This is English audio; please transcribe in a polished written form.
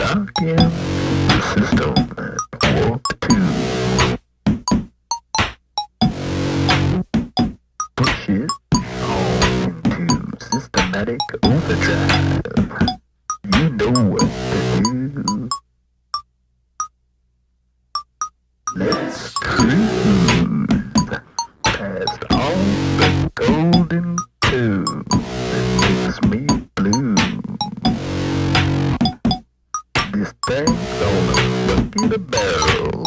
Lock in the system at warp 2. Push it on into systematic overdrive. You know what to do. Let's cruise past all the golden tube that makes me blue. This thing's gonna suck you the barrel.